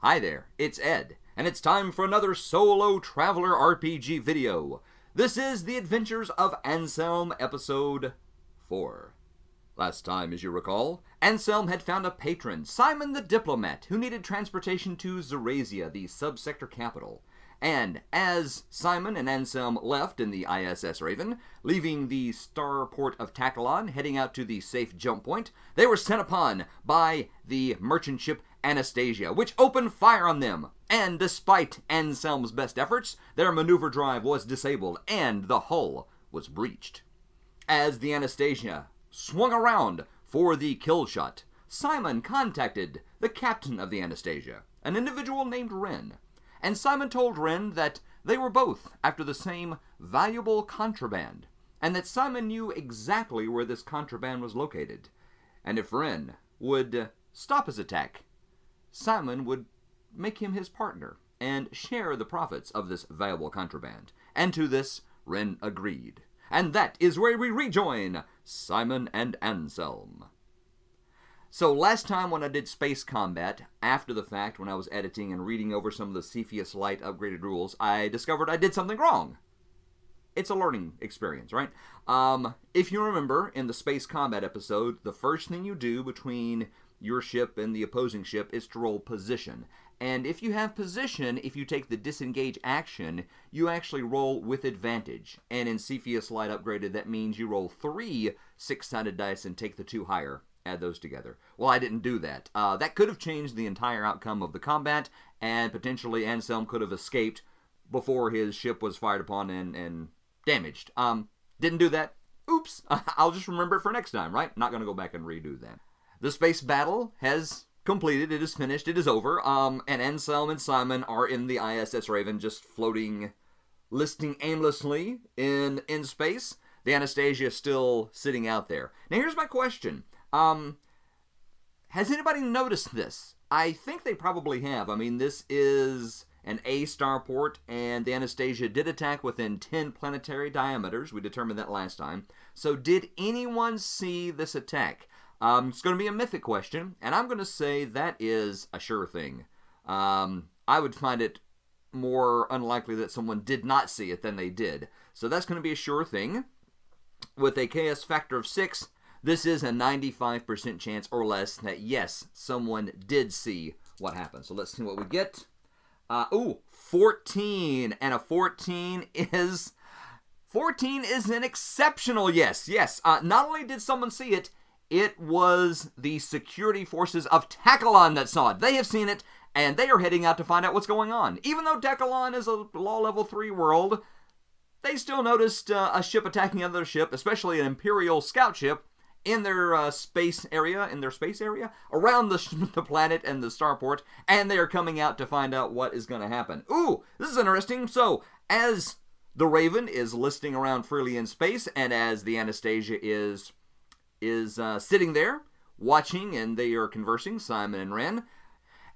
Hi there, it's Ed, and it's time for another Solo Traveler RPG video. This is The Adventures of Anselm, Episode 4. Last time, as you recall, Anselm had found a patron, Symon the Diplomat, who needed transportation to Zarasia, the subsector capital. And as Symon and Anselm left in the ISS Raven, leaving the starport of Tachelon, heading out to the safe jump point, they were sent upon by the merchant ship Anastasia, which opened fire on them. And despite Anselm's best efforts, their maneuver drive was disabled and the hull was breached. As the Anastasia swung around for the kill shot, Symon contacted the captain of the Anastasia, an individual named Wren. And Symon told Wren that they were both after the same valuable contraband, and that Symon knew exactly where this contraband was located. And if Wren would stop his attack, Symon would make him his partner and share the profits of this valuable contraband. And to this, Wren agreed. And that is where we rejoin Symon and Anselm. So last time when I did space combat, after the fact, when I was editing and reading over some of the Cepheus Light upgraded rules, I discovered I did something wrong. It's a learning experience, right? If you remember, in the space combat episode, the first thing you do between your ship and the opposing ship is to roll position. And if you have position, if you take the disengage action, you actually roll with advantage. And in Cepheus Light upgraded, that means you roll 3 six-sided dice and take the 2 higher. Add those together. Well, I didn't do that. That could have changed the entire outcome of the combat, and potentially Anselm could have escaped before his ship was fired upon and damaged. Didn't do that. Oops. I'll just remember it for next time, right? Not going to go back and redo that. The space battle has completed. It is finished. It is over. And Anselm and Symon are in the ISS Raven, just floating, listing aimlessly in space. The Anastasia is still sitting out there. Now, here's my question. Has anybody noticed this? I think they probably have. I mean, this is an A starport, and the Anastasia did attack within 10 planetary diameters. We determined that last time. So did anyone see this attack? It's going to be a mythic question, and I'm going to say that is a sure thing. I would find it more unlikely that someone did not see it than they did. So that's going to be a sure thing. With a KS factor of 6, this is a 95% chance or less that, yes, someone did see what happened. So let's see what we get. 14. And a 14 is an exceptional yes. Yes, not only did someone see it, it was the security forces of Tachelon that saw it. They have seen it, and they are heading out to find out what's going on. Even though Tachelon is a law level 3 world, they still noticed a ship attacking another ship, especially an Imperial scout ship, in their space area, around the planet and the starport, and they are coming out to find out what is going to happen. Ooh, this is interesting. So, as the Raven is listing around freely in space, and as the Anastasia is sitting there, watching, and they are conversing, Symon and Wren,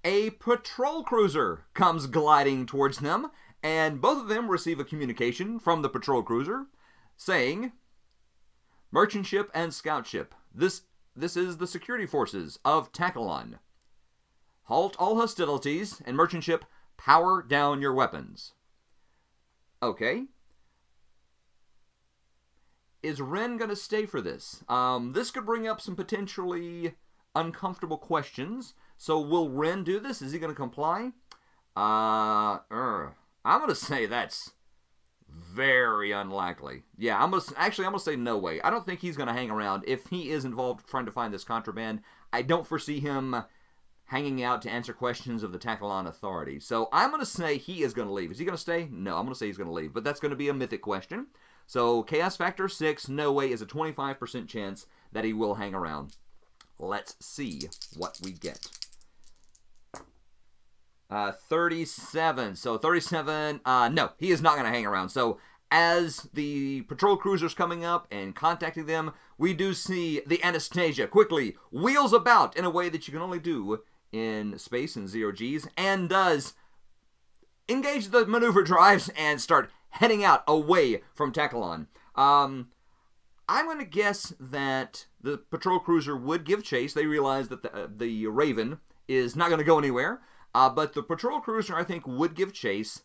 a patrol cruiser comes gliding towards them, and both of them receive a communication from the patrol cruiser saying, "Merchant ship and scout ship, this is the security forces of Tachelon. Halt all hostilities, and merchant ship, power down your weapons." Okay. Is Wren going to stay for this? This could bring up some potentially uncomfortable questions. So will Wren do this? Is he going to comply? I'm going to say that's very unlikely. Yeah, I'm gonna say no way. I don't think he's gonna hang around. If he is involved trying to find this contraband, I don't foresee him hanging out to answer questions of the Tachelon authority. So I'm gonna say he is gonna leave. Is he gonna stay? No, I'm gonna say he's gonna leave. But that's gonna be a mythic question. So chaos factor 6, no way, is a 25% chance that he will hang around. Let's see what we get. 37. So 37, no, he is not going to hang around. So as the patrol cruiser's coming up and contacting them, we do see the Anastasia quickly wheels about in a way that you can only do in space and 0Gs, and does engage the maneuver drives and start heading out away from Tachelon. I'm going to guess that the patrol cruiser would give chase. They realize that the Raven is not going to go anywhere. But the patrol cruiser, I think, would give chase.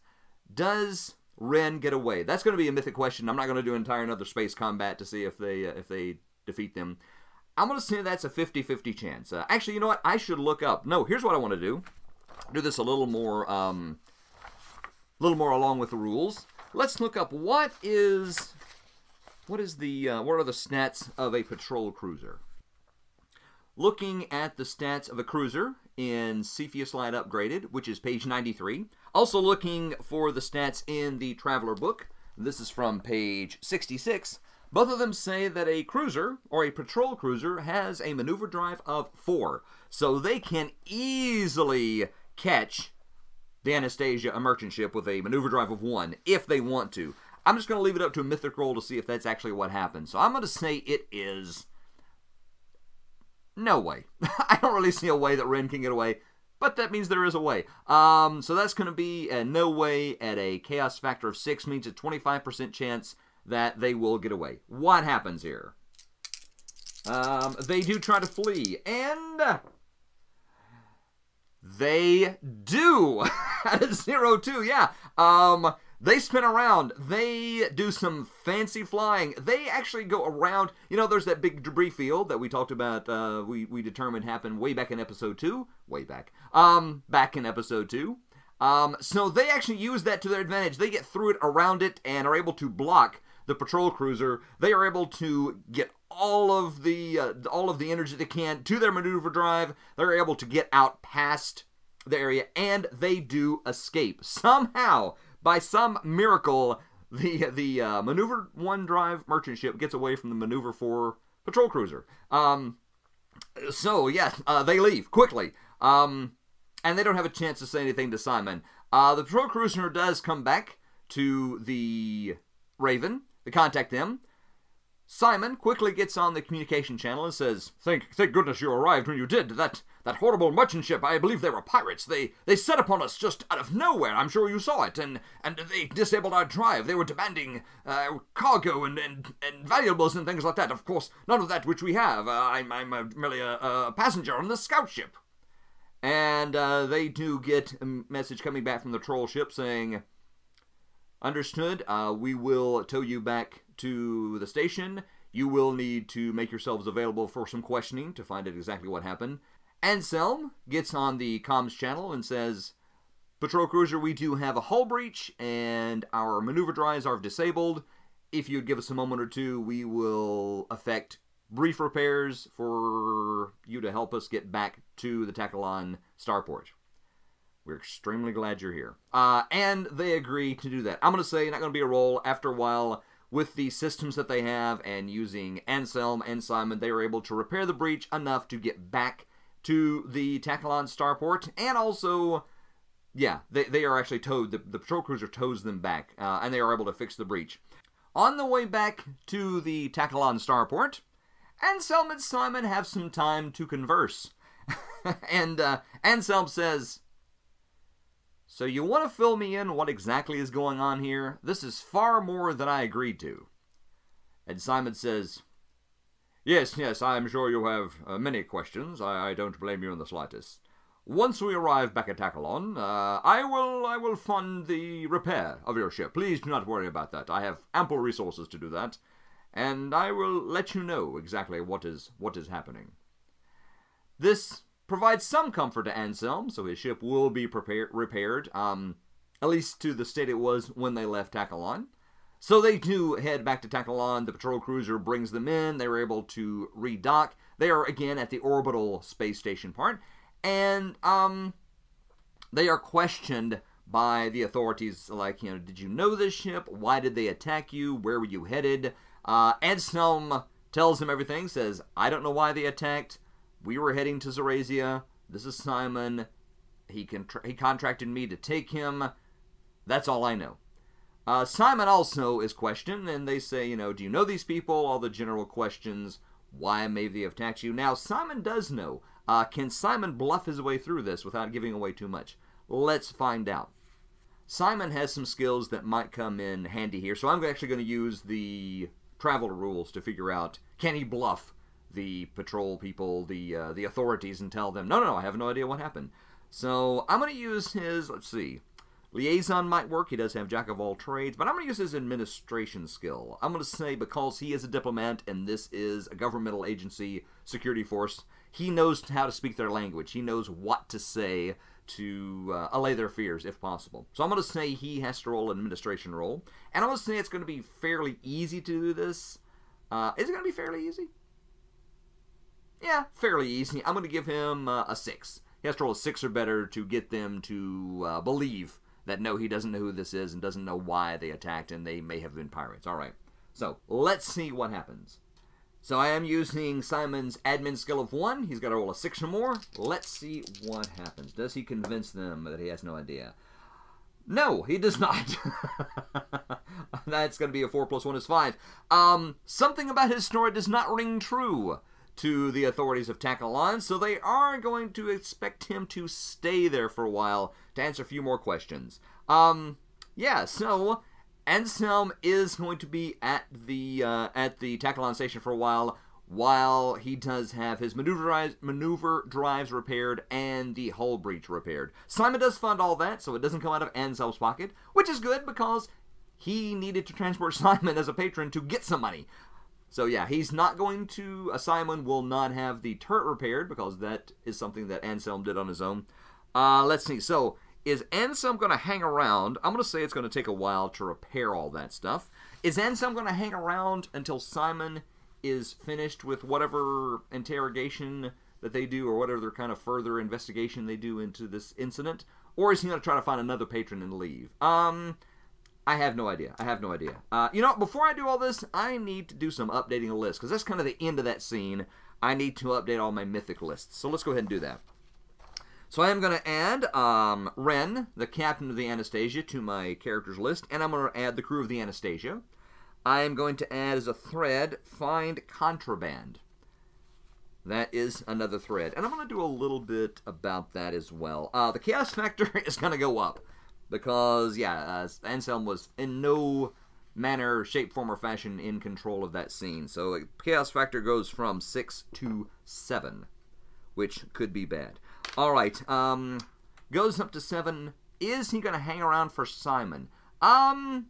Does Ren get away? That's going to be a mythic question. I'm not going to do another space combat to see if they defeat them. I'm going to say that's a 50-50 chance. Actually, you know what? I should look up. No, here's what I want to do. Do this a little more along with the rules. Let's look up what are the stats of a patrol cruiser. Looking at the stats of a cruiser in Cepheus Light Upgraded, which is page 93. Also looking for the stats in the Traveler book. This is from page 66. Both of them say that a cruiser, or a patrol cruiser, has a maneuver drive of 4. So they can easily catch the Anastasia, a merchant ship, with a maneuver drive of 1, if they want to. I'm just going to leave it up to a mythic roll to see if that's actually what happens. So I'm going to say it is... no way. I don't really see a way that Ren can get away, but that means there is a way. So that's going to be a no way at a chaos factor of 6, means a 25% chance that they will get away. What happens here? They do try to flee, and they do at a 0-2, yeah. They spin around. They do some fancy flying. They actually go around. You know, there's that big debris field that we talked about, we determined happened way back in episode 2. Way back. Back in episode 2. So they actually use that to their advantage. They get through it, around it, and are able to block the patrol cruiser. They are able to get all of the energy they can to their maneuver drive. They're able to get out past the area, and they do escape. Somehow, by some miracle, the maneuver 1 drive merchant ship gets away from the maneuver 4 patrol cruiser. So yeah, they leave quickly. And they don't have a chance to say anything to Symon. The patrol cruiser does come back to the Raven to contact them. Symon quickly gets on the communication channel and says, Thank goodness you arrived when you did. That horrible merchant ship, I believe they were pirates. They set upon us just out of nowhere. I'm sure you saw it. And they disabled our drive. They were demanding cargo and valuables and things like that. Of course, none of that which we have. I'm merely a passenger on the scout ship. And they do get a message coming back from the troll ship saying, Understood, we will tow you back to the station. You will need to make yourselves available for some questioning to find out exactly what happened. Anselm gets on the comms channel and says, Patrol cruiser, we do have a hull breach and our maneuver drives are disabled. If you'd give us a moment or two, we will effect brief repairs for you to help us get back to the Tacalon starport. We're extremely glad you're here. And they agree to do that. I'm going to say, not going to be a roll. After a while, with the systems that they have and using Anselm and Symon, they are able to repair the breach enough to get back to the Tacalon starport. And also, yeah, they are actually towed. The patrol cruiser tows them back, and they are able to fix the breach. On the way back to the Tacalon starport, Anselm and Symon have some time to converse. And Anselm says, So you want to fill me in what exactly is going on here? This is far more than I agreed to. And Symon says, Yes, I am sure you have many questions. I don't blame you in the slightest. Once we arrive back at Tacalon, I will fund the repair of your ship. Please do not worry about that. I have ample resources to do that. And I will let you know exactly what is happening. This provides some comfort to Anselm, so his ship will be repaired, at least to the state it was when they left Tacalon. So they do head back to Tacalon. The patrol cruiser brings them in. They were able to redock. They are again at the orbital space station part, and they are questioned by the authorities, like, did you know this ship? Why did they attack you? Where were you headed? Anselm tells him everything, says, I don't know why they attacked. We were heading to Zarasia. This is Symon. He contracted me to take him. That's all I know. Symon also is questioned, and they say, do you know these people? All the general questions. Why may they have attacked you? Now, Symon does know. Can Symon bluff his way through this without giving away too much? Let's find out. Symon has some skills that might come in handy here, so I'm actually going to use the travel rules to figure out, can he bluff the patrol people, the authorities, and tell them, no, I have no idea what happened. So I'm going to use his, let's see, liaison might work. He does have jack of all trades, but I'm going to use his administration skill. I'm going to say because he is a diplomat and this is a governmental agency, security force, he knows how to speak their language. He knows what to say to allay their fears, if possible. So I'm going to say he has to roll an administration roll. And I'm going to say it's going to be fairly easy to do this. Is it going to be fairly easy? Yeah, fairly easy. I'm going to give him a 6. He has to roll a 6 or better to get them to believe that no, he doesn't know who this is and doesn't know why they attacked and they may have been pirates. All right. So let's see what happens. So I am using Symon's admin skill of 1. He's got to roll a 6 or more. Let's see what happens. Does he convince them that he has no idea? No, he does not. That's going to be a 4 plus 1 is 5. Something about his story does not ring true to the authorities of Tacalon, so they are going to expect him to stay there for a while to answer a few more questions. Yeah, so Anselm is going to be at the Tacalon station for a while he does have his maneuver drives repaired and the hull breach repaired. Symon does fund all that, so it doesn't come out of Anselm's pocket, which is good because he needed to transport Symon as a patron to get some money. So yeah, he's not going to, Symon will not have the turret repaired because that is something that Anselm did on his own. Let's see, so is Anselm going to hang around? I'm going to say it's going to take a while to repair all that stuff. Is Anselm going to hang around until Symon is finished with whatever interrogation that they do or whatever kind of further investigation they do into this incident? Or is he going to try to find another patron and leave? I have no idea. You know, before I do all this, I need to do some updating the list, because that's kind of the end of that scene. I need to update all my mythic lists. So let's go ahead and do that. So I am going to add Ren, the captain of the Anastasia, to my characters list, and I'm going to add the crew of the Anastasia. I am going to add as a thread, find contraband. That is another thread. And I'm going to do a little bit about that as well. The chaos factor is going to go up. Because, yeah, Anselm was in no manner, shape, form, or fashion in control of that scene. So the chaos factor goes from 6 to 7, which could be bad. All right, goes up to 7. Is he going to hang around for Symon? I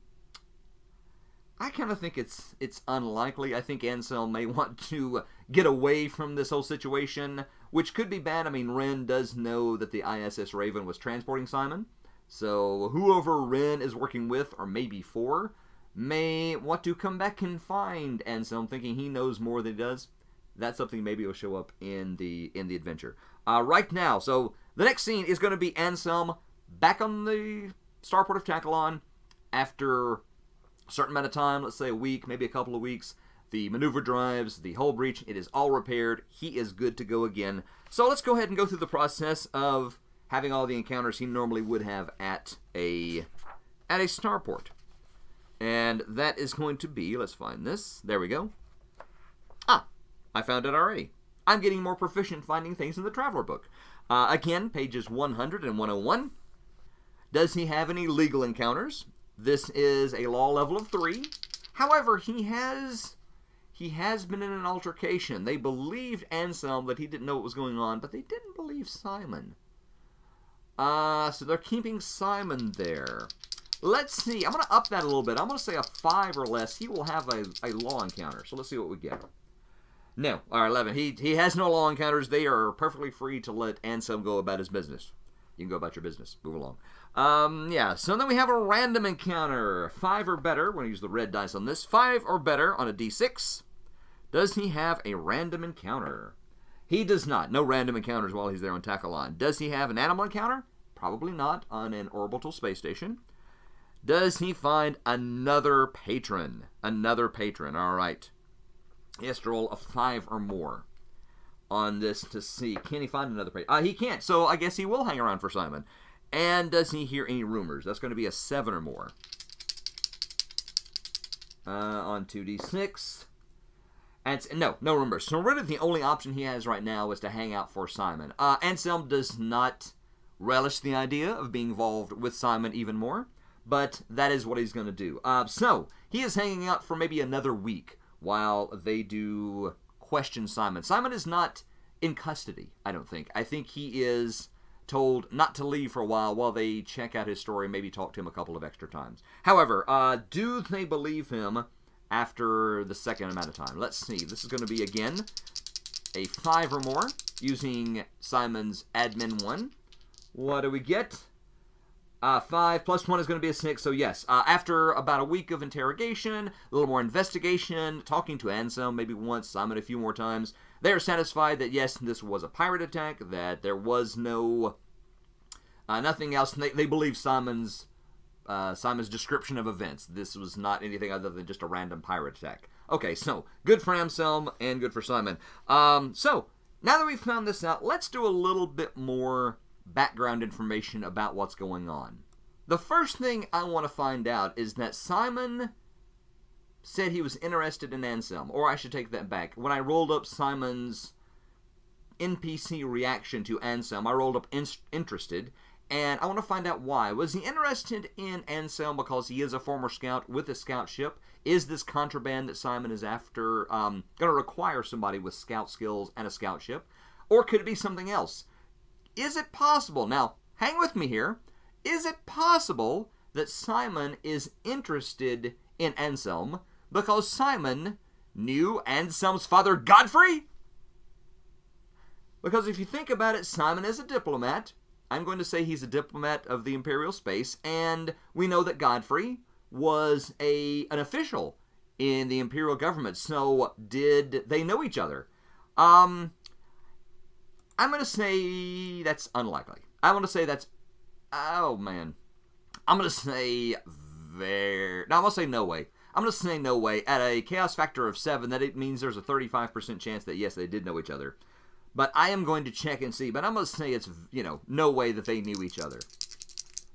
kind of think it's unlikely. I think Anselm may want to get away from this whole situation, which could be bad. I mean, Ren does know that the ISS Raven was transporting Symon. So whoever Ren is working with, or maybe for, may want to come back and find Anselm, thinking he knows more than he does. That's something maybe will show up in the adventure. Right now, so the next scene is going to be Anselm back on the starport of Tacalon after a certain amount of time, let's say a week, maybe a couple of weeks. The maneuver drives, the hull breach, it is all repaired. He is good to go again. So let's go ahead and go through the process of having all the encounters he normally would have at a starport. And that is going to be, let's find this, there we go. Ah, I found it already. I'm getting more proficient finding things in the Traveler book. Again, pages 100 and 101. Does he have any legal encounters? This is a law level of 3. However, he has been in an altercation. They believed Anselm that he didn't know what was going on, but they didn't believe Symon. So they're keeping Symon there. Let's see. I'm going to up that a little bit. I'm going to say a 5 or less. He will have a law encounter. So let's see what we get. No. All right, 11. He has no law encounters. They are perfectly free to let Anselm go about his business. You can go about your business. Move along. Yeah. So then we have a random encounter. 5 or better. We're going to use the red dice on this. 5 or better on a d6. Does he have a random encounter? He does not. No random encounters while he's there on Tacalon. Does he have an animal encounter? Probably not on an orbital space station. Does he find another patron? Another patron. All right. He has to roll a 5 or more on this to see. Can he find another patron? He can't, so I guess he will hang around for Symon. And does he hear any rumors? That's going to be a 7 or more. On 2d6. And no rumors. So really the only option he has right now is to hang out for Symon. Anselm does not relish the idea of being involved with Symon even more, but that is what he's going to do. So he is hanging out for maybe another week while they do question Symon. Symon is not in custody, I don't think. I think he is told not to leave for a while they check out his story and maybe talk to him a couple of extra times. However, do they believe him after the second amount of time? Let's see. This is going to be, again, a 5 or more using Symon's admin 1. What do we get? 5 plus 1 is going to be a 6, so yes. After about a week of interrogation, a little more investigation, talking to Anselm maybe once, Symon a few more times, they are satisfied that yes, this was a pirate attack, that there was no nothing else. And they believe Symon's description of events. This was not anything other than just a random pirate attack. Okay, so good for Anselm and good for Symon. So now that we've found this out, let's do a little bit more background information about what's going on. The first thing I want to find out is that Symon said he was interested in Anselm, or I should take that back. When I rolled up Symon's NPC reaction to Anselm, I rolled up interested, and I want to find out why. Was he interested in Anselm because he is a former scout with a scout ship? Is this contraband that Symon is after going to require somebody with scout skills and a scout ship? Or could it be something else? Is it possible, now, hang with me here, is it possible that Symon is interested in Anselm because Symon knew Anselm's father, Godfrey? Because if you think about it, Symon is a diplomat. I'm going to say he's a diplomat of the Imperial space, and we know that Godfrey was an official in the Imperial government, so did they know each other? I'm going to say that's unlikely. I want to say that's... Oh, man. I'm going to say... No, I'm going to say no way. I'm going to say no way. At a chaos factor of 7, that it means there's a 35% chance that, yes, they did know each other. But I am going to check and see. But I'm going to say it's, no way that they knew each other.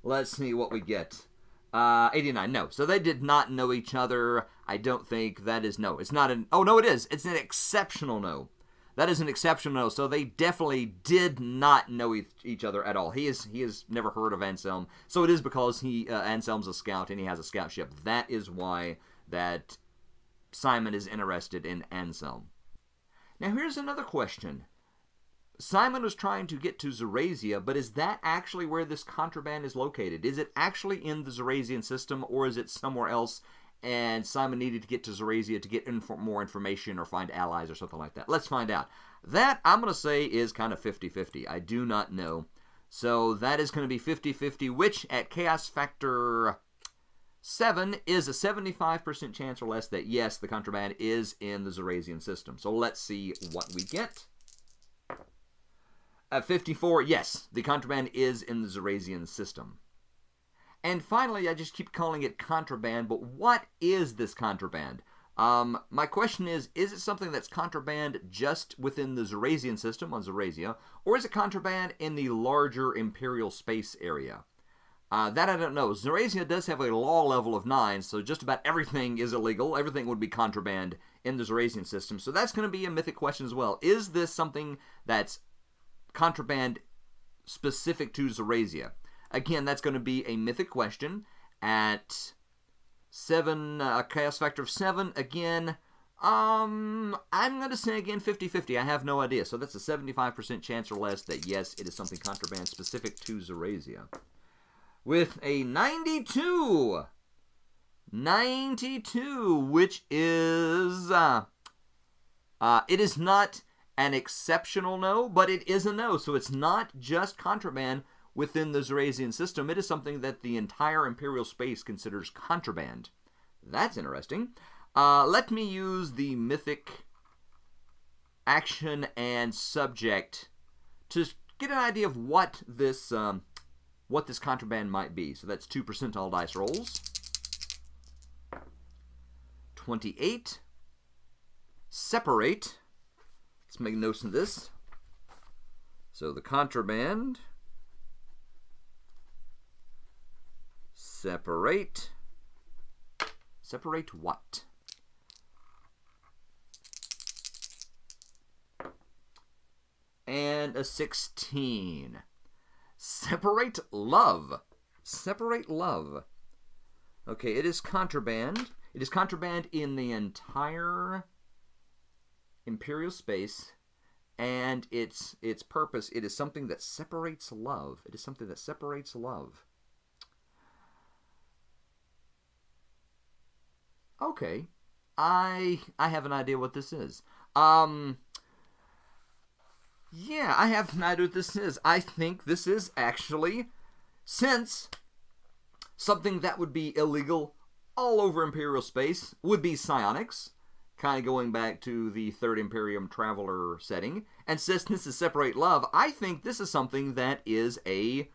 Let's see what we get. 89. No. So they did not know each other. I don't think that is no. It's not an... Oh, no, it is. It's an exceptional no. That is an exceptional no. So they definitely did not know each other at all. He has never heard of Anselm. So it is because Anselm's a scout and he has a scout ship. That is why that Symon is interested in Anselm. Now here's another question. Symon was trying to get to Zarasia, but is that actually where this contraband is located? Is it actually in the Zarasian system, or is it somewhere else, and Symon needed to get to Zarasia to get more information or find allies or something like that? Let's find out. That, I'm going to say, is kind of 50-50. I do not know. So that is going to be 50-50, which at Chaos Factor 7 is a 75% chance or less that, yes, the contraband is in the Zarasian system. So let's see what we get. At 54, yes, the contraband is in the Zarasian system. And finally, I just keep calling it contraband, but what is this contraband? My question is it something that's contraband just within the Zarasian system on Zarasia, or is it contraband in the larger Imperial space area? That I don't know. Zarasia does have a law level of 9, so just about everything is illegal. Everything would be contraband in the Zarasian system, so that's going to be a mythic question as well. Is this something that's contraband specific to Zarasia? Again, that's going to be a mythic question. At 7, chaos factor of 7, again, I'm going to say again 50-50. I have no idea. So that's a 75% chance or less that, yes, it is something contraband specific to Zarasia. With a 92, which is, it is not an exceptional no, but it is a no. So it's not just contraband within the Zarasian system. It is something that the entire Imperial space considers contraband. That's interesting. Let me use the mythic action and subject to get an idea of what this contraband might be. So that's 2 percentile dice rolls. 28. Separate. Let's make notes of this. So the contraband. Separate. Separate what? And a 16. Separate love. Separate love. Okay, it is contraband. It is contraband in the entire Imperial space. and its purpose, it is something that separates love. It is something that separates love. Okay, I have an idea what this is. Yeah, I have an idea what this is. I think this is actually, since something that would be illegal all over Imperial space would be psionics, kind of going back to the Third Imperium Traveler setting, and since this is separate love, I think this is something that is a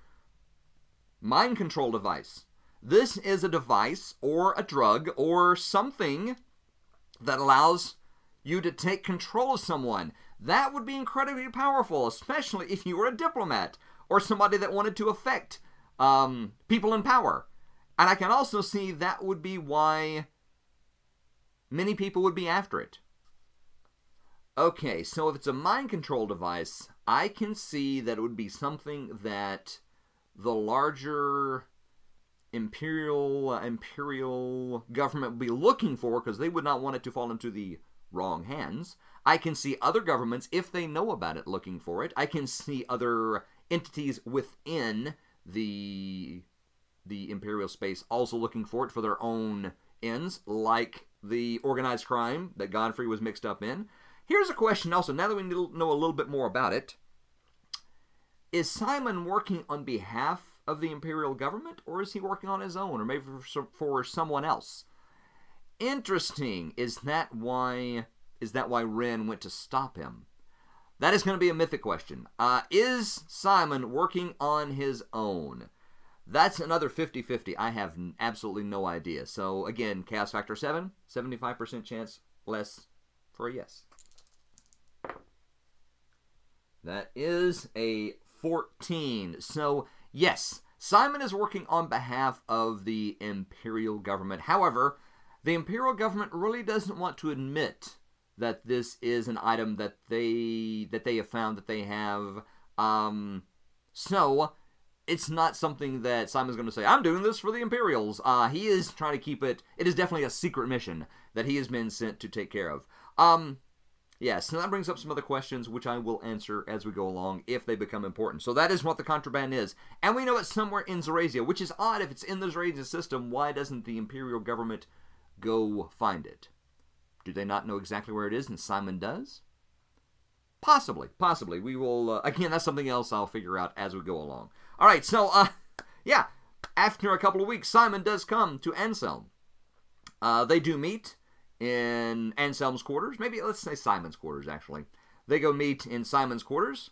mind control device. This is a device or a drug or something that allows you to take control of someone. That would be incredibly powerful, especially if you were a diplomat or somebody that wanted to affect people in power. And I can also see that would be why many people would be after it. Okay, so if it's a mind control device, I can see that it would be something that the larger imperial government would be looking for, because they would not want it to fall into the wrong hands. I can see other governments, if they know about it, looking for it. I can see other entities within the imperial space also looking for it for their own ends, like the organized crime that Godfrey was mixed up in. Here's a question also, now that we know a little bit more about it. Is Symon working on behalf of the imperial government, or is he working on his own, or maybe for someone else? Interesting. Is that why Ren went to stop him? That is going to be a mythic question. Is Symon working on his own? That's another 50-50. I have absolutely no idea. So again, Chaos Factor 7, 75% chance less for a yes. That is a 14. So yes, Symon is working on behalf of the imperial government. However, the imperial government really doesn't want to admit that this is an item that they have found that they have. So it's not something that Symon's going to say, I'm doing this for the Imperials. He is trying to keep it. It is definitely a secret mission that he has been sent to take care of. Yes, so that brings up some other questions, which I will answer as we go along if they become important. So that is what the contraband is. And we know it's somewhere in Zarasia, which is odd. If it's in the Zarasian system, why doesn't the Imperial government go find it? Do they not know exactly where it is and Symon does? Possibly. We will, again, that's something else I'll figure out as we go along. All right, so, yeah, after a couple of weeks, Symon does come to Anselm. They do meet in Anselm's quarters. Maybe, let's say Symon's quarters, actually. They go meet in Symon's quarters,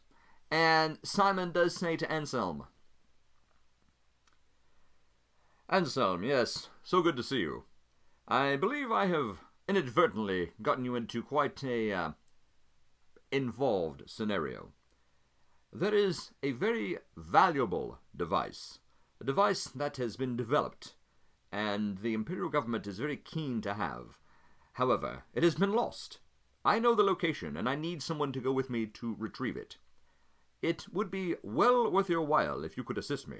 and Symon does say to Anselm, Anselm, yes, so good to see you. I believe I have inadvertently gotten you into quite a involved scenario. There is a very valuable device, a device that has been developed, and the Imperial government is very keen to have. However, it has been lost. I know the location, and I need someone to go with me to retrieve it. It would be well worth your while if you could assist me.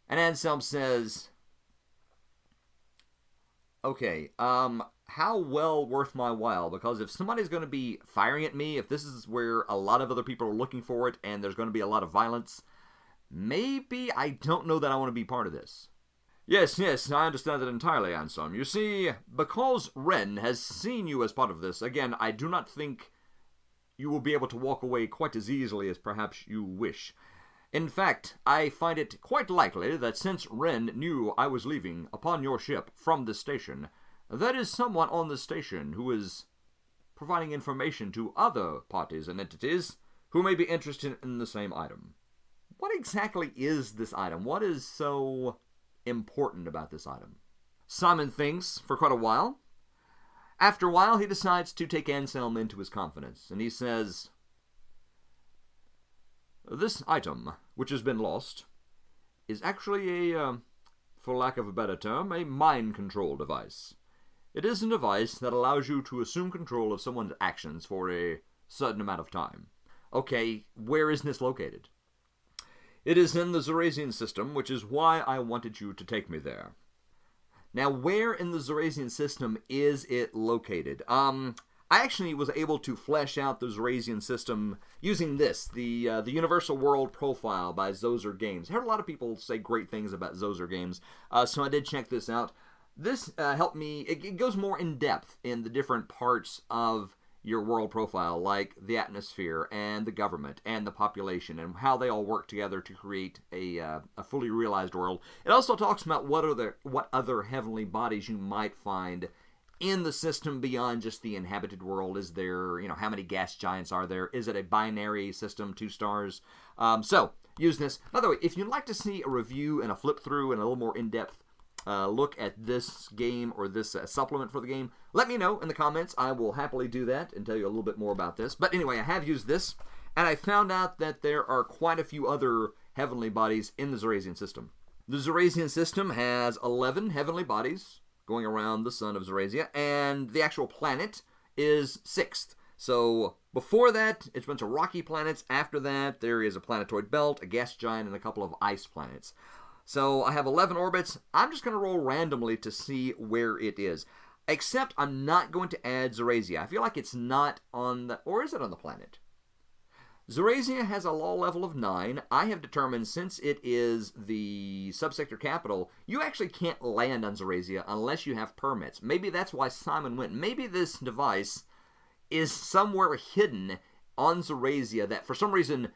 And Anselm says, okay, how well worth my while? Because if somebody's going to be firing at me, if this is where a lot of other people are looking for it, and there's going to be a lot of violence, maybe I don't know that I want to be part of this. Yes, I understand that entirely, Anselm. You see, because Ren has seen you as part of this, again, I do not think you will be able to walk away quite as easily as perhaps you wish. In fact, I find it quite likely that since Ren knew I was leaving upon your ship from this station, there is someone on the station who is providing information to other parties and entities who may be interested in the same item. What exactly is this item? What is so important about this item? Symon thinks for quite a while. After a while, he decides to take Anselm into his confidence, and he says, this item, which has been lost, is actually a, for lack of a better term, a mind control device. It is a device that allows you to assume control of someone's actions for a certain amount of time. Okay, where is this located? It is in the Zarasian system, which is why I wanted you to take me there. Now, where in the Zarasian system is it located? I actually was able to flesh out the Zarasian system using this, the Universal World Profile by Zozer Games. I heard a lot of people say great things about Zozer Games, so I did check this out. This helped me, it goes more in depth in the different parts of your world profile, like the atmosphere and the government and the population and how they all work together to create a fully realized world. It also talks about what other heavenly bodies you might find in the system beyond just the inhabited world. Is there, how many gas giants are there? Is it a binary system, 2 stars? So, use this. By the way, if you'd like to see a review and a flip through and a little more in-depth look at this game or this supplement for the game, let me know in the comments. I will happily do that and tell you a little bit more about this. But anyway, I have used this, and I found out that there are quite a few other heavenly bodies in the Zarasian system. The Zarasian system has 11 heavenly bodies going around the sun of Zarasia, and the actual planet is 6th. So before that, it's a bunch of rocky planets. After that, there is a planetoid belt, a gas giant, and a couple of ice planets. So I have 11 orbits. I'm just going to roll randomly to see where it is. Except I'm not going to add Zarasia. I feel like it's not on the... Or is it on the planet? Zarasia has a law level of 9. I have determined, since it is the subsector capital, you actually can't land on Zarasia unless you have permits. Maybe that's why Symon went. Maybe this device is somewhere hidden on Zarasia that for some reason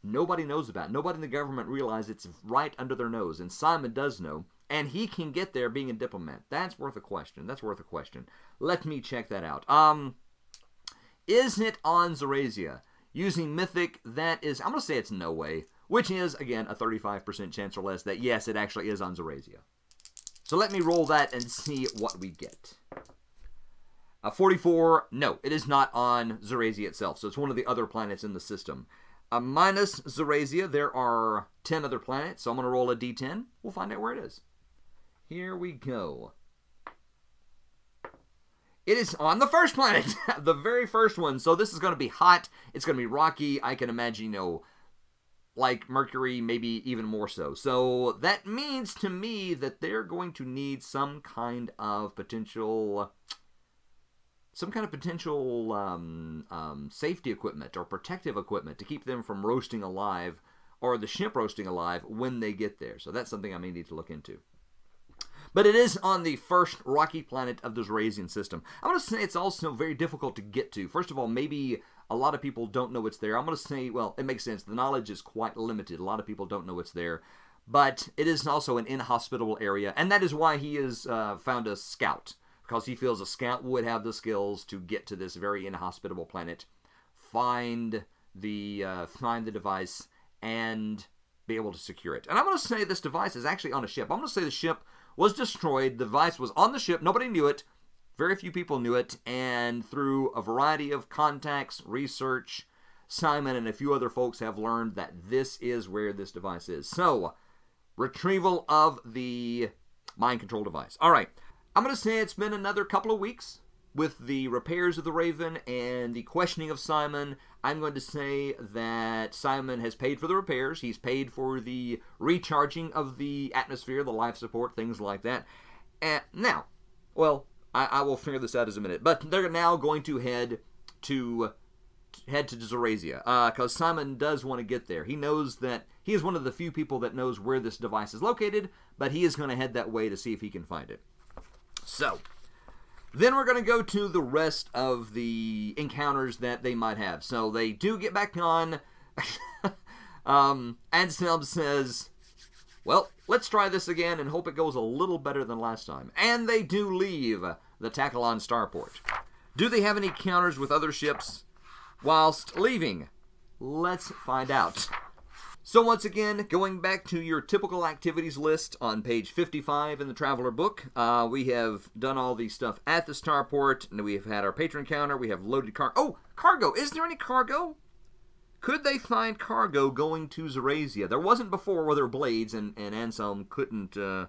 nobody knows about. Nobody in the government realizes it's right under their nose. And Symon does know. And he can get there being a diplomat. That's worth a question. That's worth a question. Let me check that out. Is it on Zarasia? Using Mythic, that is, I'm going to say it's no way, which is, again, a 35% chance or less that, yes, it actually is on Zarasia. So let me roll that and see what we get. 44, no, it is not on Zarasia itself, so it's one of the other planets in the system. Minus Zarasia, there are 10 other planets, so I'm going to roll a d10. We'll find out where it is. Here we go. It is on the first planet, the very first one. So this is going to be hot. It's going to be rocky. I can imagine, like Mercury, maybe even more so. So that means to me that they're going to need some kind of potential safety equipment or protective equipment to keep them from roasting alive, or the ship roasting alive when they get there. So that's something I may need to look into. But it is on the first rocky planet of the Zarasian system. I'm going to say it's also very difficult to get to. First of all, maybe a lot of people don't know it's there. I'm going to say, well, it makes sense. The knowledge is quite limited. A lot of people don't know it's there. But it is also an inhospitable area, and that is why he has found a scout, because he feels a scout would have the skills to get to this very inhospitable planet, find the device, and be able to secure it. And I'm going to say this device is actually on a ship. I'm going to say the ship was destroyed. The device was on the ship. Nobody knew it. Very few people knew it. And through a variety of contacts, research, Symon and a few other folks have learned that this is where this device is. So, retrieval of the mind control device. All right. I'm going to say it's been another couple of weeks with the repairs of the Raven and the questioning of Symon. I'm going to say that Symon has paid for the repairs. He's paid for the recharging of the atmosphere, the life support, things like that. And now, well, I will figure this out in a minute. But they're now going to head to Zarasia, because Symon does want to get there. He knows that he is one of the few people that knows where this device is located, but he is going to head that way to see if he can find it. So, then we're going to go to the rest of the encounters that they might have. So they do get back on. Anselm says, well, let's try this again and hope it goes a little better than last time. And they do leave the Tachelon starport. Do they have any encounters with other ships whilst leaving? Let's find out. So once again, going back to your typical activities list on page 55 in the Traveler book, we have done all the stuff at the starport, and we have had our patron encounter, we have loaded cargo. Oh, cargo! Is there any cargo? Could they find cargo going to Zarasia? There wasn't before where there were blades, and Anselm couldn't load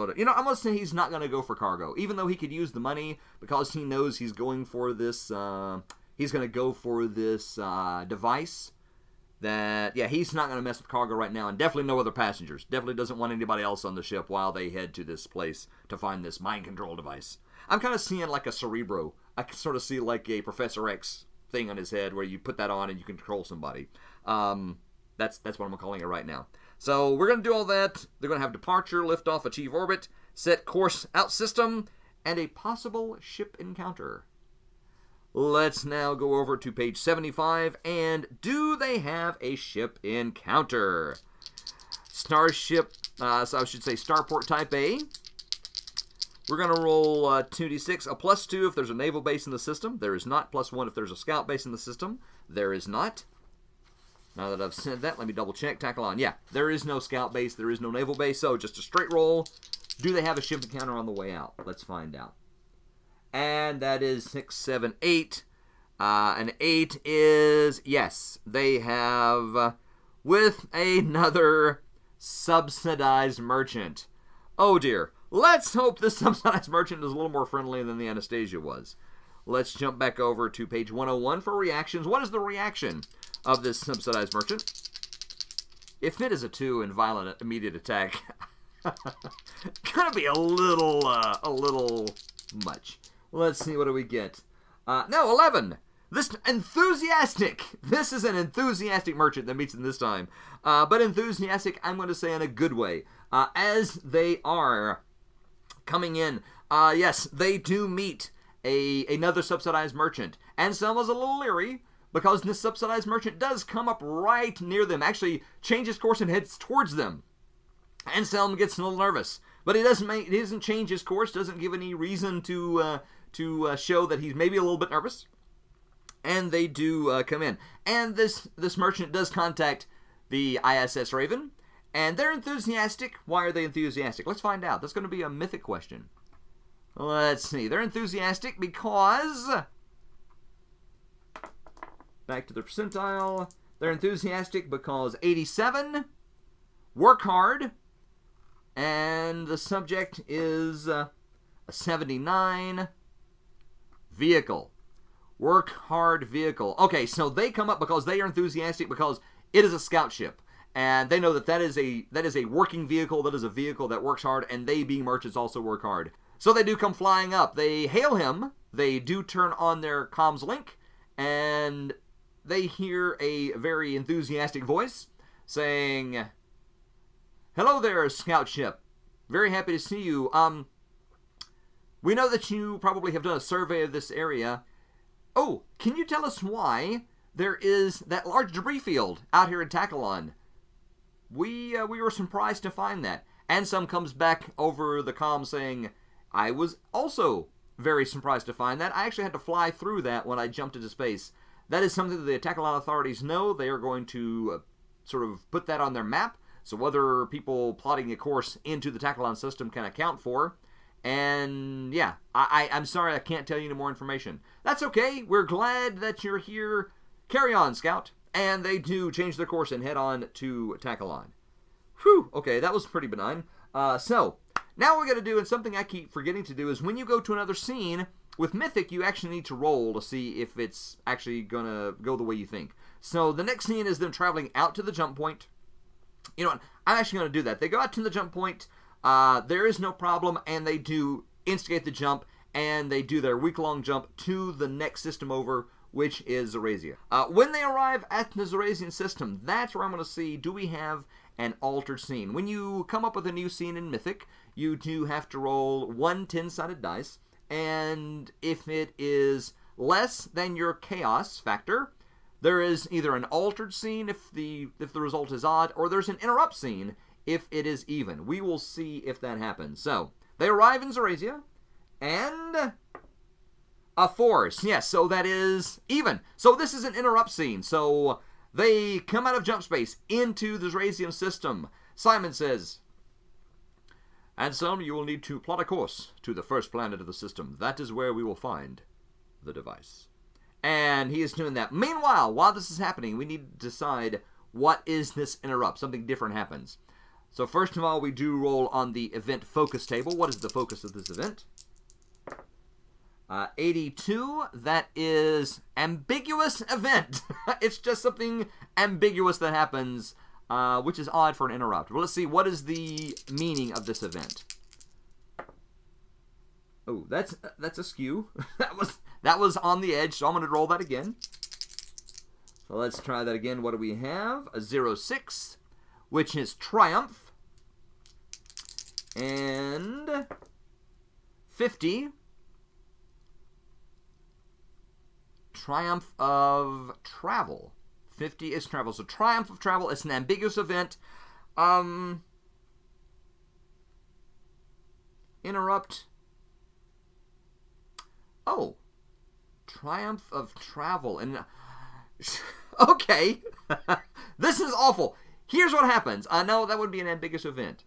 it. I'm going to say he's not going to go for cargo, even though he could use the money, because he knows he's going for this, he's going to go for this device. That, yeah, he's not going to mess with cargo right now, and definitely no other passengers. Definitely doesn't want anybody else on the ship while they head to this place to find this mind control device. I'm kind of seeing like a Cerebro I can sort of see like a Professor X thing on his head where you put that on and you can control somebody. That's what I'm calling it right now. So we're going to do all that. They're going to have departure, liftoff, achieve orbit, set course out system, and a possible ship encounter. Let's now go over to page 75, and do they have a ship encounter? Starship, so I should say Starport Type A. We're going to roll 2d6, a +2 if there's a naval base in the system. There is not. +1 if there's a scout base in the system. There is not. Now that I've said that, let me double check. Tackle on. Yeah, there is no scout base. There is no naval base. So just a straight roll. Do they have a ship encounter on the way out? Let's find out. And that is 6, 7, 8. An 8 is, yes, they have with another subsidized merchant. Oh dear. Let's hope this subsidized merchant is a little more friendly than the Anastasia was. Let's jump back over to page 101 for reactions. What is the reaction of this subsidized merchant? If it is a 2 in violent immediate attack, gonna be a little much. Let's see, what do we get? No, 11. This enthusiastic. This is an enthusiastic merchant that meets them this time. But enthusiastic, I'm going to say in a good way. As they are coming in, yes, they do meet another subsidized merchant. Anselm is a little leery because this subsidized merchant does come up right near them. Actually, changes course and heads towards them. Anselm gets a little nervous, but he doesn't change his course. Doesn't give any reason to show that he's maybe a little bit nervous. And they do come in. And this merchant does contact the ISS Raven. And they're enthusiastic. Why are they enthusiastic? Let's find out. That's going to be a mythic question. Let's see. They're enthusiastic because... Back to the percentile. They're enthusiastic because 87. Work hard. And the subject is a 79. Vehicle. Work hard vehicle. Okay, so they come up because they are enthusiastic because it is a scout ship. And they know that is a working vehicle, that is a vehicle that works hard, and they, being merchants, also work hard. So they do come flying up. They hail him. They do turn on their comms link, and they hear a very enthusiastic voice saying, "Hello there, scout ship. Very happy to see you. We know that you probably have done a survey of this area. Oh, can you tell us why there is that large debris field out here in Tachalon? We were surprised to find that." Anselm comes back over the comm saying, "I was also very surprised to find that. I actually had to fly through that when I jumped into space. That is something that the Tachalon authorities know. They are going to sort of put that on their map, so other people plotting a course into the Tachalon system can account for. And yeah, I'm sorry I can't tell you any more information. That's okay. We're glad that you're here. Carry on, Scout." And they do change their course and head on to Tachalon. Whew, okay, that was pretty benign. So, now what we're going to do, and something I keep forgetting to do, is when you go to another scene, with Mythic, you actually need to roll to see if it's actually going to go the way you think. So, the next scene is them traveling out to the jump point. You know what? I'm actually going to do that. They go out to the jump point. There is no problem, and they do instigate the jump, and they do their week-long jump to the next system over, which is Zarasia. When they arrive at the Zarasian system, that's where I'm going to see, do we have an altered scene? When you come up with a new scene in Mythic, you do have to roll one 10-sided dice, and if it is less than your chaos factor, there is either an altered scene if the result is odd, or there's an interrupt scene if it is even. We will see if that happens. So, they arrive in Zarasia, and a force. Yes, so that is even. So this is an interrupt scene. So they come out of jump space into the Zarasian system. Symon says, "Anselm, you will need to plot a course to the first planet of the system. That is where we will find the device." And he is doing that. Meanwhile, while this is happening, we need to decide what is this interrupt. Something different happens. So first of all, we do roll on the event focus table. What is the focus of this event? 82, that is ambiguous event. It's just something ambiguous that happens, which is odd for an interrupt. Well, let's see, what is the meaning of this event? Oh, that's askew. that That was on the edge, so I'm going to roll that again. So let's try that again. What do we have? A 0-6, which is Triumph. And 50. Triumph of Travel. 50 is Travel. So Triumph of Travel is an ambiguous event. Interrupt. Oh. Triumph of Travel. And okay. This is awful. Here's what happens. No, that would be an ambiguous event.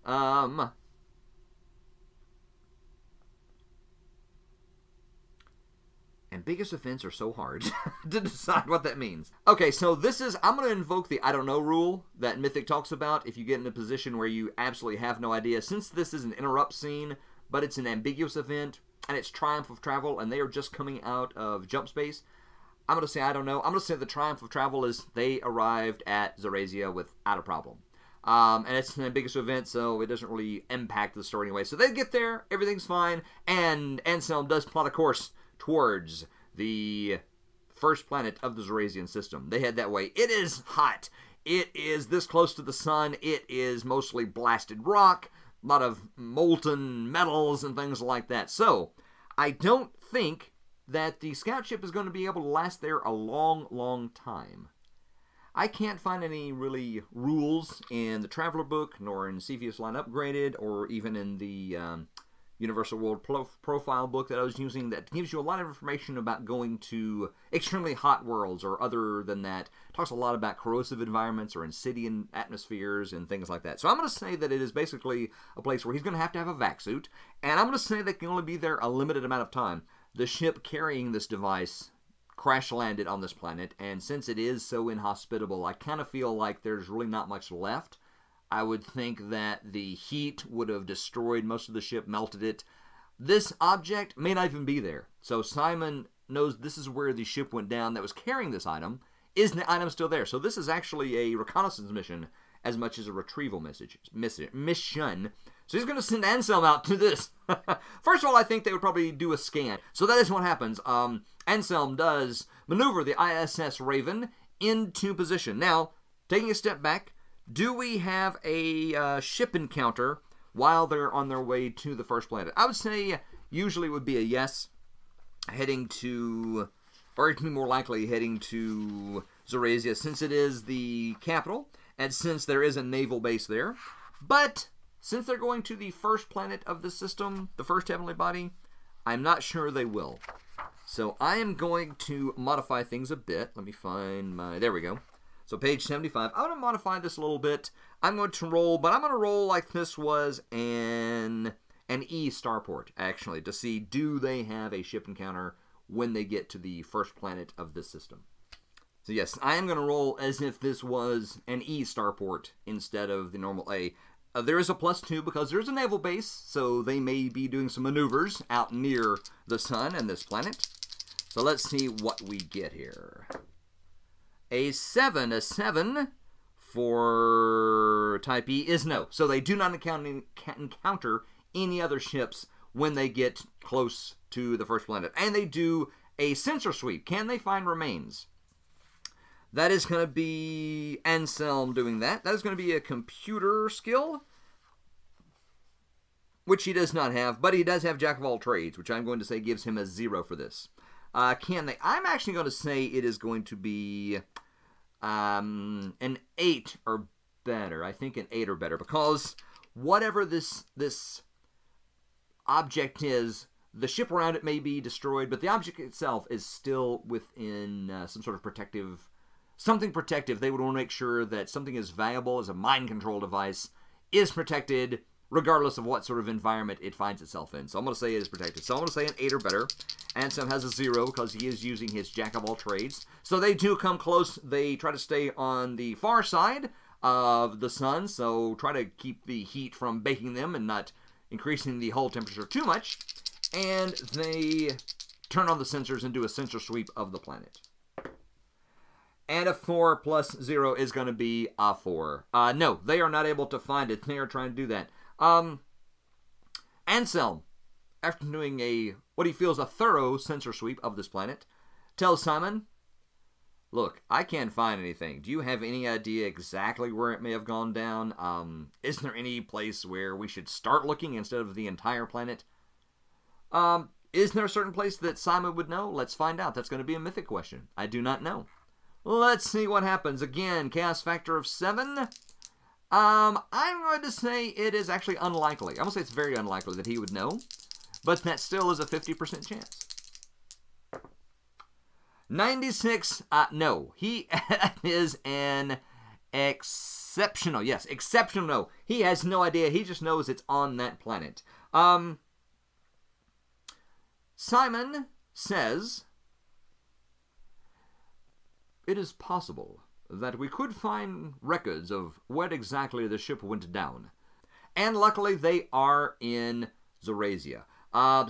Ambiguous events are so hard to decide what that means. Okay, so this is, I'm going to invoke the I don't know rule that Mythic talks about if you get in a position where you absolutely have no idea. Since this is an interrupt scene, but it's an ambiguous event, and it's Triumph of Travel, and they are just coming out of jump space, I'm going to say I don't know. I'm going to say the Triumph of Travel is they arrived at Zarasia without a problem. And it's an ambiguous event, so it doesn't really impact the story anyway. So they get there, everything's fine, and Anselm does plot a course towards the first planet of the Zarasian system. They head that way. It is hot. It is this close to the sun. It is mostly blasted rock, a lot of molten metals and things like that. So, I don't think that the scout ship is going to be able to last there a long, long time. I can't find any really rules in the Traveler book, nor in Cepheus Line Upgraded, or even in the Universal World Profile book that I was using that gives you a lot of information about going to extremely hot worlds, or other than that, talks a lot about corrosive environments or Insidian atmospheres and things like that. So I'm going to say that it is basically a place where he's going to have a vac suit, and I'm going to say they can only be there a limited amount of time. The ship carrying this device crash-landed on this planet, and since it is so inhospitable, I kind of feel like there's really not much left. I would think that the heat would have destroyed most of the ship, melted it. This object may not even be there. So Symon knows this is where the ship went down that was carrying this item. Is the item still there? So this is actually a reconnaissance mission as much as a retrieval mission. So he's going to send Anselm out to this. First of all, I think they would probably do a scan. So that is what happens. Anselm does maneuver the ISS Raven into position. Now, taking a step back, do we have a ship encounter while they're on their way to the first planet? I would say usually it would be a yes, heading to, or it'd be more likely heading to Zarasia, since it is the capital, and since there is a naval base there. But since they're going to the first planet of the system, the first heavenly body, I'm not sure they will. So I am going to modify things a bit. Let me find my, there we go. So page 75, I'm going to modify this a little bit. I'm going to roll, but I'm going to roll like this was an E starport, actually, to see do they have a ship encounter when they get to the first planet of this system. So yes, I am going to roll as if this was an E starport instead of the normal A. There is a +2 because there's a naval base, so they may be doing some maneuvers out near the sun and this planet. So let's see what we get here. A 7 for Type E is no. So they do not encounter any other ships when they get close to the first planet. And they do a sensor sweep. Can they find remains? That is going to be Anselm doing that. That is going to be a computer skill, which he does not have. But he does have Jack of all trades, which I'm going to say gives him a 0 for this. Can they? I'm actually going to say it is going to be an 8 or better. I think an 8 or better, because whatever this object is, the ship around it may be destroyed, but the object itself is still within some sort of protective, something protective. They would want to make sure that something as valuable as a mind control device is protected, regardless of what sort of environment it finds itself in. So I'm going to say it is protected. So I'm going to say an 8 or better. Anselm has a 0 because he is using his Jack of all trades. So they do come close. They try to stay on the far side of the sun, so try to keep the heat from baking them and not increasing the hull temperature too much. And they turn on the sensors and do a sensor sweep of the planet. And a 4 plus 0 is going to be a 4. No, they are not able to find it. They are trying to do that. Anselm, after doing what he feels a thorough sensor sweep of this planet, tells Symon, "Look, I can't find anything. Do you have any idea exactly where it may have gone down? Isn't there any place where we should start looking instead of the entire planet?" Isn't there a certain place that Symon would know? Let's find out. That's going to be a mythic question. I do not know. Let's see what happens. Again, chaos factor of 7. I'm going to say it is actually unlikely. I'm going to say it's very unlikely that he would know, but that still is a 50% chance. 96, no. He is an exceptional, yes, exceptional no. He has no idea. He just knows it's on that planet. Symon says, "It is possible that we could find records of where exactly the ship went down. And luckily they are in Zarasia."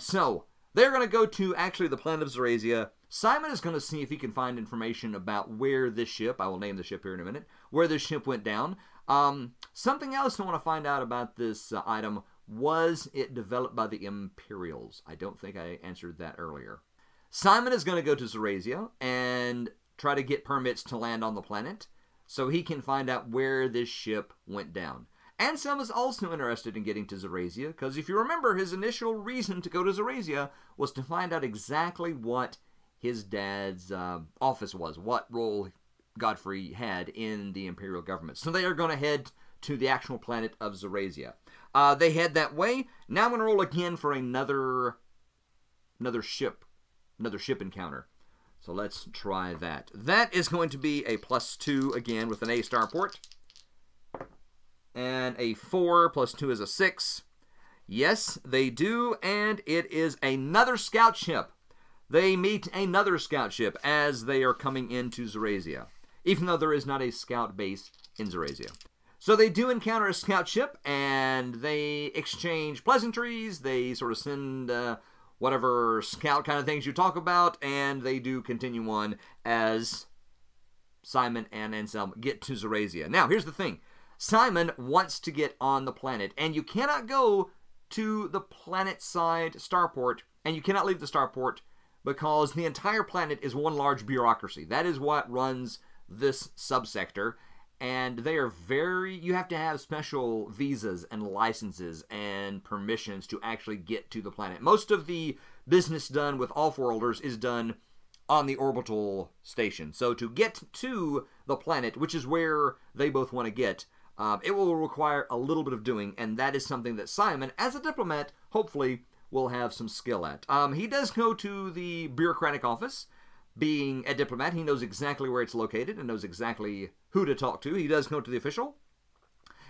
So, they're going to go to actually the planet of Zarasia. Symon is going to see if he can find information about where this ship, I will name the ship here in a minute, where this ship went down. Something else I want to find out about this item, was it developed by the Imperials? I don't think I answered that earlier. Symon is going to go to Zarasia and try to get permits to land on the planet so he can find out where this ship went down. Anselm is also interested in getting to Zarasia because if you remember, his initial reason to go to Zarasia was to find out exactly what his dad's office was, what role Godfrey had in the Imperial government. So they are going to head to the actual planet of Zarasia. They head that way. Now I'm going to roll again for another ship encounter. So let's try that. That is going to be a +2 again with an A starport. And a 4 + 2 is a 6. Yes, they do, and it is another scout ship. They meet another scout ship as they are coming into Zarasia, even though there is not a scout base in Zarasia. So they do encounter a scout ship, and they exchange pleasantries. They sort of send whatever scout kind of things you talk about, and they do continue on as Symon and Anselm get to Zarasia. Now, here's the thing. Symon wants to get on the planet, and you cannot go to the planet side starport, and you cannot leave the starport because the entire planet is one large bureaucracy. That is what runs this subsector, and they are you have to have special visas and licenses and permissions to actually get to the planet. Most of the business done with off-worlders is done on the orbital station. So to get to the planet, which is where they both want to get, it will require a little bit of doing, and that is something that Symon, as a diplomat, hopefully will have some skill at. He does go to the bureaucratic office. Being a diplomat, he knows exactly where it's located and knows exactly who to talk to. He does go to the official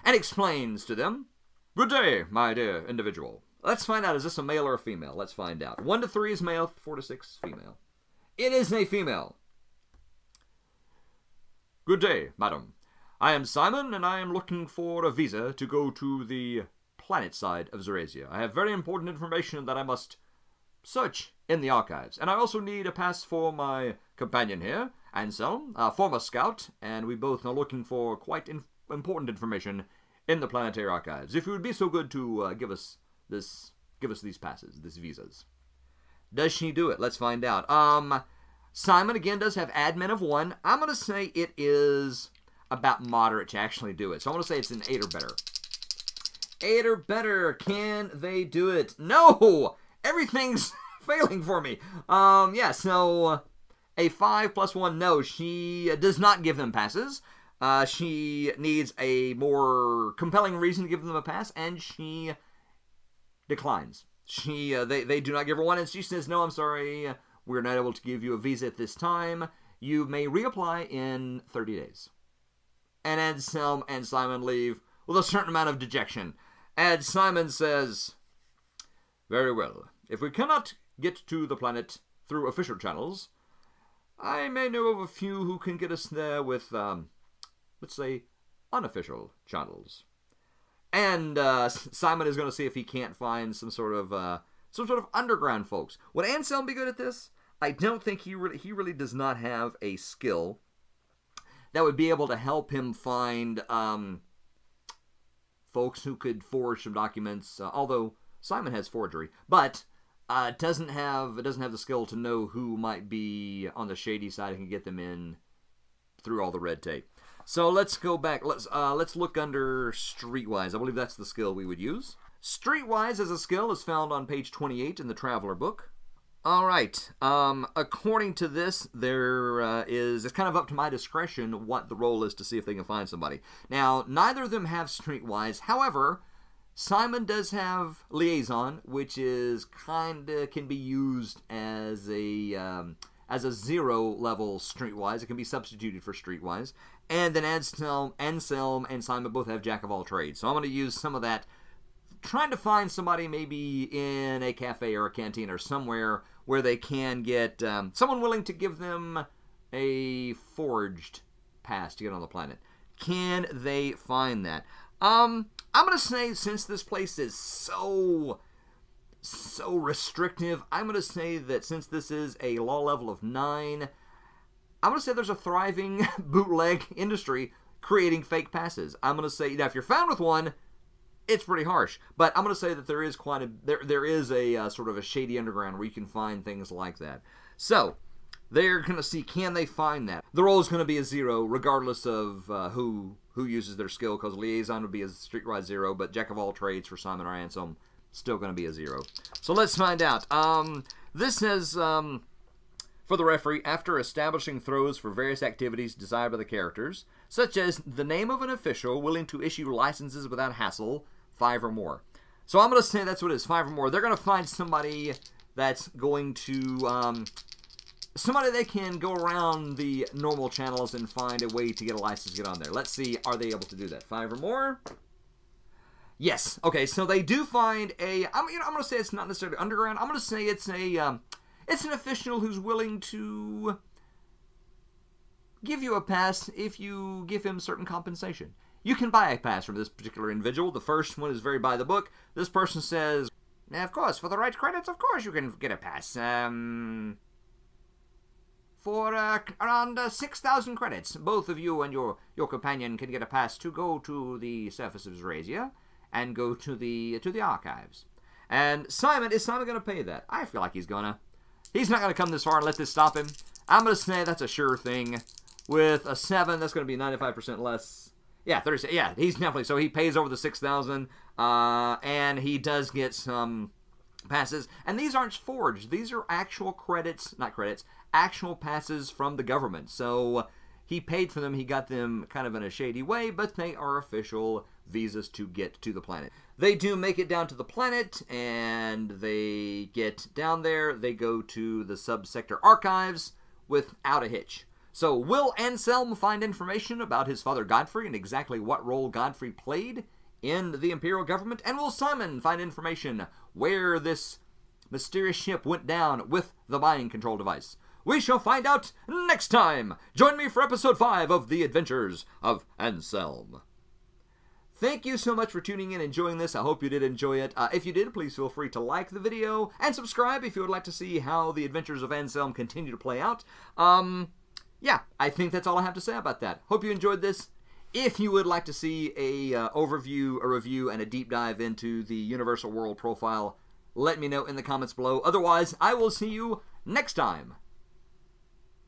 and explains to them, "Good day, my dear individual." Let's find out, is this a male or a female? Let's find out. 1 to 3 is male, 4 to 6 female. It is a female. "Good day, madam. I am Symon, and I am looking for a visa to go to the planet side of Zarasia. I have very important information that I must search in the archives. And I also need a pass for my companion here, Anselm, a former scout, and we both are looking for quite important information in the planetary archives. If you would be so good to give us these passes, these visas." Does she do it? Let's find out. Symon, again, does have admin of 1. I'm going to say it is about moderate to actually do it. So I'm going to say it's an 8 or better. 8 or better. Can they do it? No! Everything's failing for me. Yeah, so a 5 + 1, no. She does not give them passes. She needs a more compelling reason to give them a pass, and she declines. They do not give her one, and she says, "No, I'm sorry. We're not able to give you a visa at this time. You may reapply in 30 days. And Anselm and Symon leave with a certain amount of dejection. And Symon says, "Very well. If we cannot get to the planet through official channels, I may know of a few who can get us there with, let's say, unofficial channels." And Symon is going to see if he can't find some sort of underground folks. Would Anselm be good at this? I don't think he really does not have a skill that would be able to help him find folks who could forge some documents, although Symon has forgery. But it doesn't have the skill to know who might be on the shady side and can get them in through all the red tape. So let's go back. Let's look under Streetwise. I believe that's the skill we would use. Streetwise as a skill is found on page 28 in the Traveler book. All right. According to this, it's kind of up to my discretion what the role is to see if they can find somebody. Now, neither of them have Streetwise. However, Symon does have Liaison, which is can be used as a 0 level Streetwise. It can be substituted for Streetwise. And then Anselm and Symon both have Jack of all trades. So I'm going to use some of that, trying to find somebody maybe in a cafe or a canteen or somewhere where they can get someone willing to give them a forged pass to get on the planet. Can they find that? I'm going to say, since this place is so restrictive, I'm going to say that since this is a law level of 9, I'm going to say there's a thriving bootleg industry creating fake passes. I'm going to say, now, if you're found with one, it's pretty harsh. But I'm going to say that there is there is a sort of a shady underground where you can find things like that. So they're going to see, can they find that? The roll is going to be a 0 regardless of who uses their skill, because Liaison would be a Streetwise 0, but Jack of all trades for Symon or Anselm still going to be a 0. So let's find out. This says, for the referee, after establishing throws for various activities desired by the characters, such as the name of an official willing to issue licenses without hassle, 5 or more. So I'm going to say that's what it is, 5 or more. They're going to find somebody that's going to, somebody they can go around the normal channels and find a way to get a license to get on there. Let's see, are they able to do that? 5 or more? Yes. Okay, so they do find I'm going to say it's not necessarily underground. I'm going to say it's it's an official who's willing to give you a pass if you give him certain compensation. You can buy a pass from this particular individual. The first one is very by the book. This person says, of course, for the right credits, of course you can get a pass. For around 6,000 credits, both of you and your companion can get a pass to go to the surface of Zarasia and go to the archives. And Symon, is Symon going to pay that? I feel like he's going to. He's not going to come this far and let this stop him. I'm going to say that's a sure thing. With a 7, that's going to be 95% less. Yeah, 36. Yeah, he's definitely. So he pays over the 6,000, and he does get some passes. And these aren't forged. These are actual credits, not credits, actual passes from the government. So he paid for them. He got them kind of in a shady way, but they are official visas to get to the planet. They do make it down to the planet, and they get down there. They go to the subsector archives without a hitch. So will Anselm find information about his father Godfrey and exactly what role Godfrey played in the Imperial government? And will Symon find information where this mysterious ship went down with the mind control device? We shall find out next time. Join me for episode 5 of The Adventures of Anselm. Thank you so much for tuning in and enjoying this. I hope you did enjoy it. If you did, please feel free to like the video and subscribe if you would like to see how the adventures of Anselm continue to play out. Yeah, I think that's all I have to say about that. Hope you enjoyed this. If you would like to see a overview, a review, and a deep dive into the Universal World profile, let me know in the comments below. Otherwise, I will see you next time.